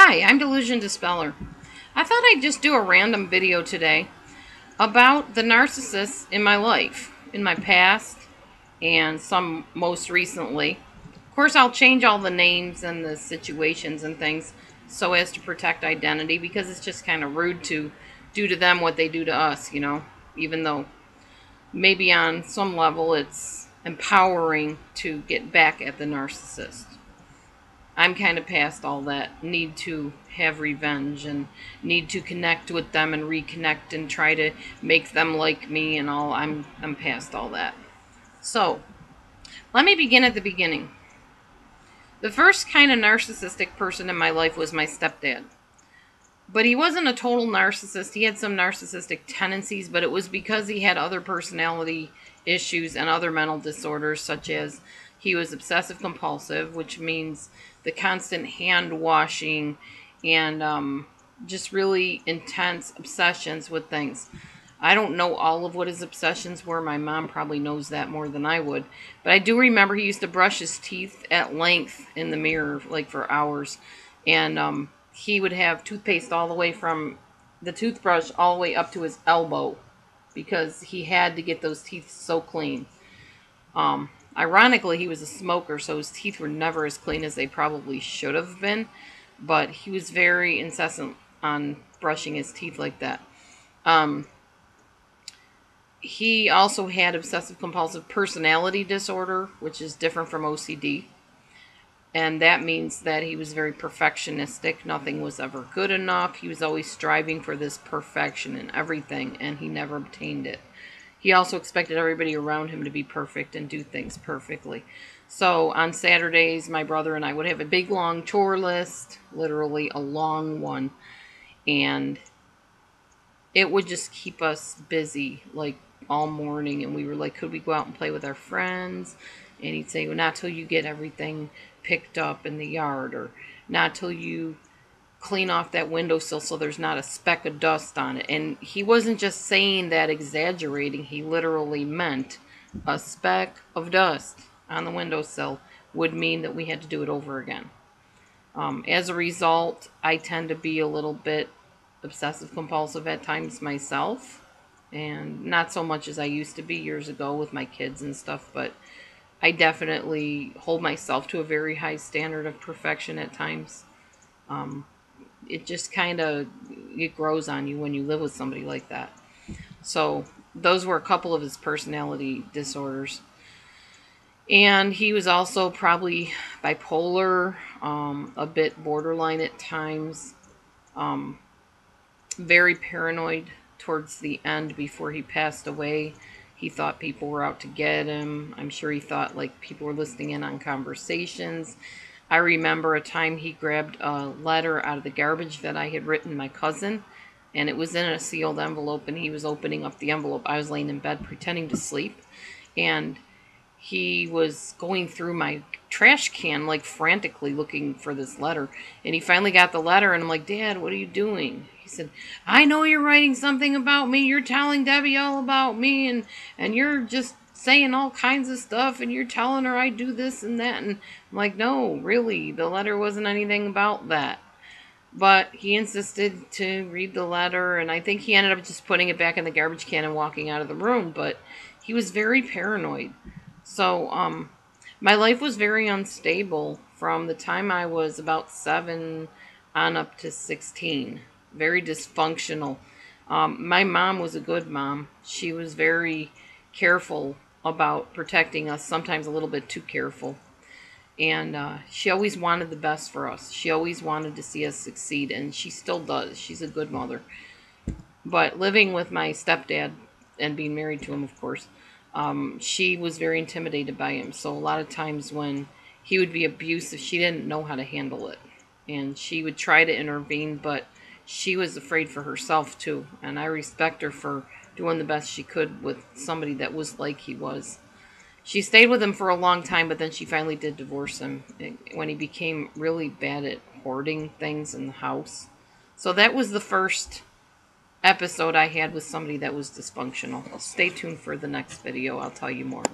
Hi, I'm Delusion Dispeller. I thought I'd just do a random video today about the narcissists in my life, in my past, and some most recently. Of course, I'll change all the names and the situations and things so as to protect identity because it's just kind of rude to do to them what they do to us, even though maybe on some level it's empowering to get back at the narcissist. I'm kind of past all that need to have revenge and need to connect with them and reconnect and try to make them like me and all. I'm past all that. So, let me begin at the beginning. The first kind of narcissistic person in my life was my stepdad. But he wasn't a total narcissist. He had some narcissistic tendencies, but it was because he had other personality issues and other mental disorders, such as he was obsessive compulsive, which means the constant hand washing and just really intense obsessions with things. I don't know all of what his obsessions were. My mom probably knows that more than I would. But I do remember he used to brush his teeth at length in the mirror, like for hours. And he would have toothpaste all the way from the toothbrush all the way up to his elbow because he had to get those teeth so clean. Ironically, he was a smoker, so his teeth were never as clean as they probably should have been. But he was very incessant on brushing his teeth like that. He also had obsessive compulsive personality disorder, which is different from OCD. And that means that he was very perfectionistic. Nothing was ever good enough. He was always striving for this perfection in everything, and he never obtained it. He also expected everybody around him to be perfect and do things perfectly. So on Saturdays, my brother and I would have a big, long chore list, literally a long one. And it would just keep us busy, like, all morning. And we were like, could we go out and play with our friends? And he'd say, well, not till you get everything picked up in the yard, or not till you clean off that windowsill so there's not a speck of dust on it. And he wasn't just saying that exaggerating. He literally meant a speck of dust on the windowsill would mean that we had to do it over again. As a result, I tend to be a little bit obsessive compulsive at times myself, and not so much as I used to be years ago with my kids and stuff, but I definitely hold myself to a very high standard of perfection at times. It just kind of, it grows on you when you live with somebody like that. So those were a couple of his personality disorders. And he was also probably bipolar, a bit borderline at times, very paranoid towards the end before he passed away. He thought people were out to get him. I'm sure he thought like people were listening in on conversations. I remember a time he grabbed a letter out of the garbage that I had written my cousin, and it was in a sealed envelope, and he was opening up the envelope. I was laying in bed pretending to sleep, and he was going through my trash can like frantically looking for this letter, and he finally got the letter, and I'm like, Dad, what are you doing? He said, I know you're writing something about me. You're telling Debbie all about me, and you're just saying all kinds of stuff, and you're telling her I do this and that. And I'm like, no, really, the letter wasn't anything about that. But he insisted to read the letter, and I think he ended up just putting it back in the garbage can and walking out of the room. But he was very paranoid. So my life was very unstable from the time I was about 7 on up to 16. Very dysfunctional. My mom was a good mom. She was very careful about protecting us, sometimes a little bit too careful. And she always wanted the best for us. She always wanted to see us succeed, and she still does. She's a good mother. But living with my stepdad and being married to him, of course, she was very intimidated by him. So a lot of times when he would be abusive, she didn't know how to handle it. And she would try to intervene, but she was afraid for herself too. And I respect her for doing the best she could with somebody that was like he was. She stayed with him for a long time, but then she finally did divorce him when he became really bad at hoarding things in the house. So that was the first episode I had with somebody that was dysfunctional. Stay tuned for the next video. I'll tell you more.